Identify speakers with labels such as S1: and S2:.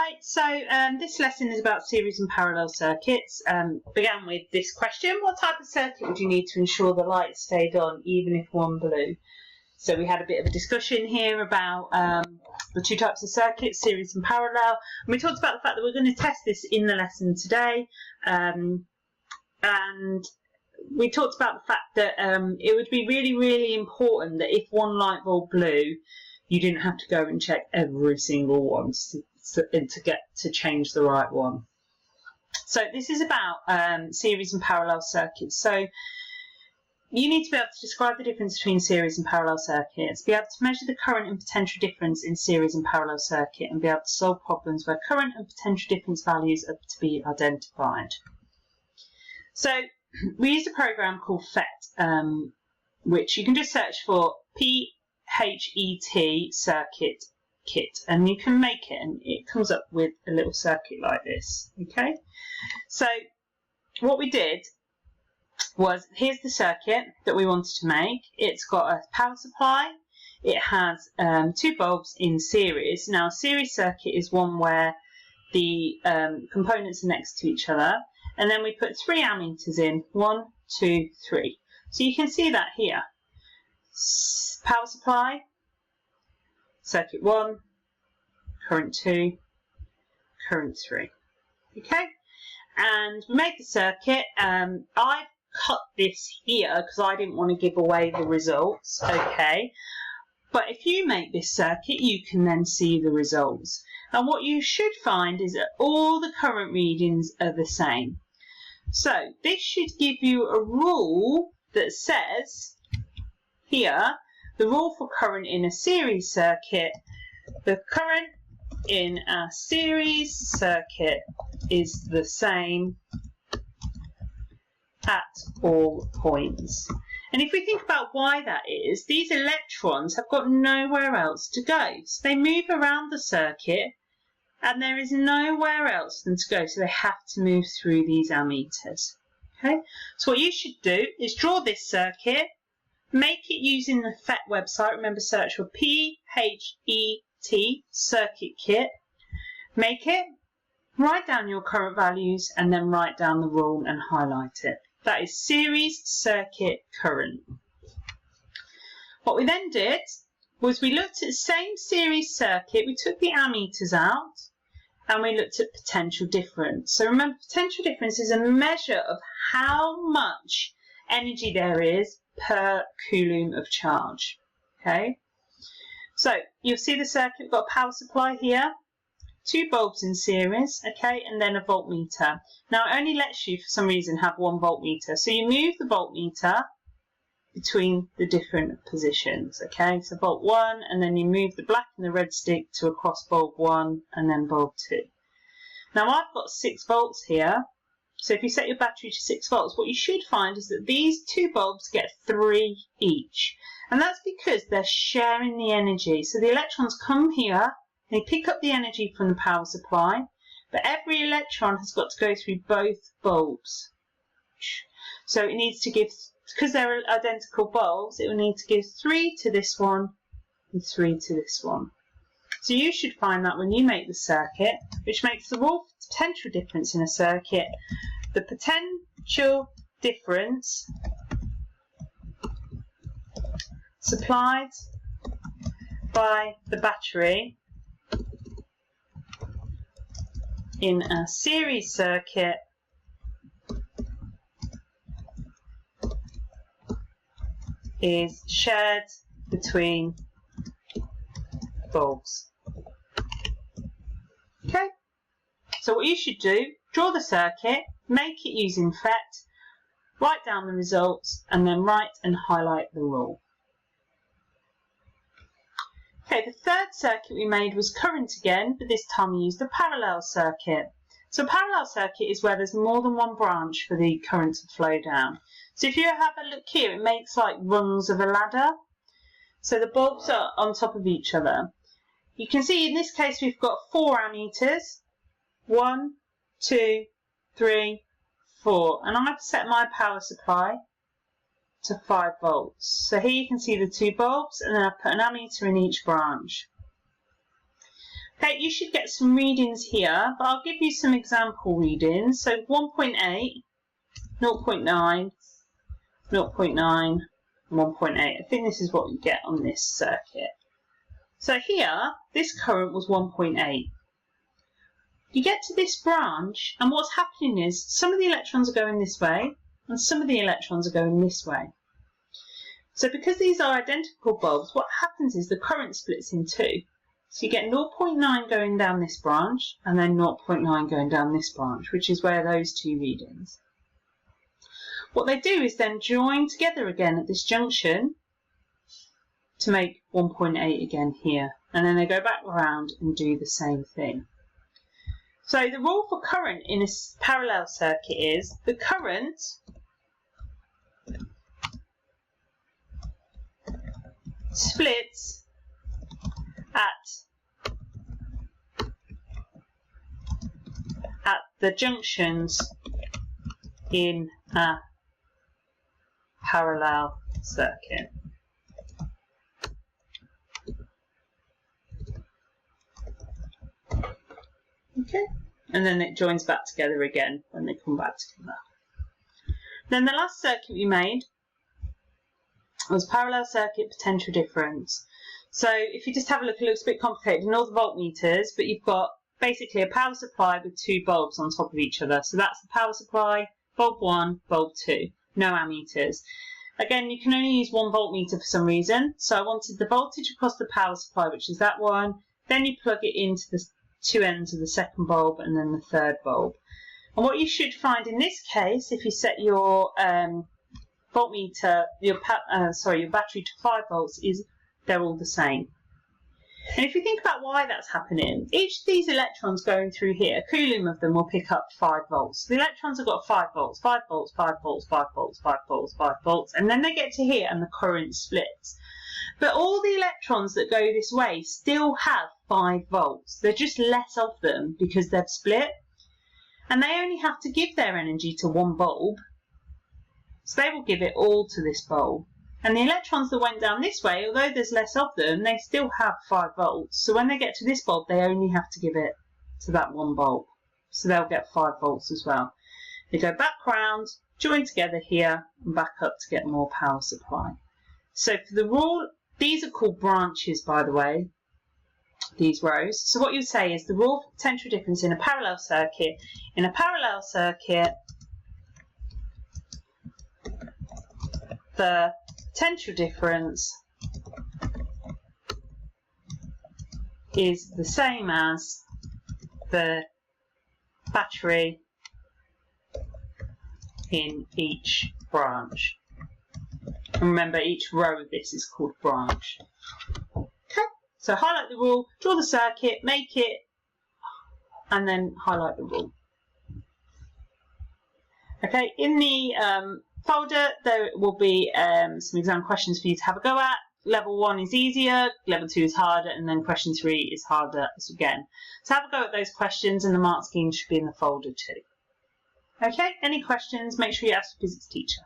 S1: Right, so this lesson is about series and parallel circuits. Began with this question: what type of circuit would you need to ensure the light stayed on even if one blew? So we had a bit of a discussion here about the two types of circuits, series and parallel. And we talked about the fact that we're going to test this in the lesson today. And we talked about the fact that it would be really, really important that if one light bulb blew, you didn't have to go and check every single one to get to change the right one. So this is about series and parallel circuits. So you need to be able to describe the difference between series and parallel circuits, be able to measure the current and potential difference in series and parallel circuit, and be able to solve problems where current and potential difference values are to be identified. So we used a program called PHET, which you can just search for PHET circuit kit, and you can make it, and it comes up with a little circuit like this. Okay, so what we did was, here's the circuit that we wanted to make. It's got a power supply, it has two bulbs in series. Now a series circuit is one where the components are next to each other, and then we put 3 ammeters in, 1, 2, 3. So you can see that here. Power supply, circuit 1, current 2, current 3. Okay, and we made the circuit. I've cut this here because I didn't want to give away the results. Okay, but if you make this circuit, you can then see the results. And what you should find is that all the current readings are the same. So this should give you a rule that says here, the rule for current in a series circuit: the current in a series circuit is the same at all points. And if we think about why that is, these electrons have got nowhere else to go. So they move around the circuit and there is nowhere else for them to go, so they have to move through these ammeters. Okay, so what you should do is draw this circuit, make it using the PHET website. Remember, search for PHET circuit kit. Make it, write down your current values, and then write down the rule and highlight it. That is series circuit current. What we then did was we looked at the same series circuit. We took the ammeters out and we looked at potential difference. So remember, potential difference is a measure of how much energy there is per coulomb of charge. Okay, so you'll see the circuit. We've got a power supply here, 2 bulbs in series, okay, and then a voltmeter. Now it only lets you, for some reason, have 1 voltmeter. So you move the voltmeter between the different positions, okay? So volt 1, and then you move the black and the red stick to across bulb 1 and then bulb 2. Now I've got 6 volts here. So if you set your battery to 6 volts, what you should find is that these 2 bulbs get 3 each. And that's because they're sharing the energy. So the electrons come here, they pick up the energy from the power supply, but every electron has got to go through both bulbs. So it needs to give, because they're identical bulbs, it will need to give 3 to this one and 3 to this one. So you should find that when you make the circuit, which makes the rule for potential difference in a circuit, the potential difference supplied by the battery in a series circuit is shared between bulbs. Okay, so what you should do, draw the circuit, make it using PHET, write down the results, and then write and highlight the rule. Okay, the third circuit we made was current again, but this time we used a parallel circuit. So a parallel circuit is where there's more than one branch for the current to flow down. So if you have a look here, it makes like rungs of a ladder. So the bulbs are on top of each other. You can see in this case we've got 4 ammeters. 1, 2, 3, 4. And I've set my power supply to 5 volts. So here you can see the 2 bulbs, and then I've put an ammeter in each branch. Okay, you should get some readings here, but I'll give you some example readings. So 1.8, 0.9, 0.9, 1.8. I think this is what you get on this circuit. So here, this current was 1.8. You get to this branch, and what's happening is some of the electrons are going this way, and some of the electrons are going this way. So because these are identical bulbs, what happens is the current splits in two. So you get 0.9 going down this branch, and then 0.9 going down this branch, which is where those two readings. What they do is then join together again at this junction to make 1.8 again here, and then they go back around and do the same thing. So the rule for current in a parallel circuit is the current splits at the junctions in a parallel circuit. Okay, and then it joins back together again when they come back together. Then the last circuit we made was parallel circuit potential difference. So if you just have a look, it looks a bit complicated in all the voltmeters, but you've got basically a power supply with two bulbs on top of each other. So that's the power supply, bulb 1, bulb 2, no ammeters. Again, you can only use one voltmeter for some reason, so I wanted the voltage across the power supply, which is that one, then you plug it into the two ends of the second bulb and then the third bulb. And what you should find in this case, if you set your voltmeter, your battery to 5 volts, is they're all the same. And if you think about why that's happening, each of these electrons going through here, a coulomb of them will pick up 5 volts. The electrons have got 5 volts, 5 volts, 5 volts, 5 volts, 5 volts, 5 volts, and then they get to here and the current splits. But all the electrons that go this way still have 5 volts. They're just less of them because they've split. And they only have to give their energy to one bulb. So they will give it all to this bulb. And the electrons that went down this way, although there's less of them, they still have 5 volts. So when they get to this bulb, they only have to give it to that one bulb. So they'll get 5 volts as well. They go back round, join together here, and back up to get more power supply. So for the rule, these are called branches, by the way, these rows. So what you say is the rule for potential difference in a parallel circuit. In a parallel circuit, the potential difference is the same as the battery in each branch. And remember, each row of this is called branch. Okay, so highlight the rule, draw the circuit, make it, and then highlight the rule. Okay, in the folder there will be some exam questions for you to have a go at. Level 1 is easier, level 2 is harder, and then question 3 is harder again. So have a go at those questions, and the mark scheme should be in the folder too. Okay, any questions, make sure you ask your physics teacher.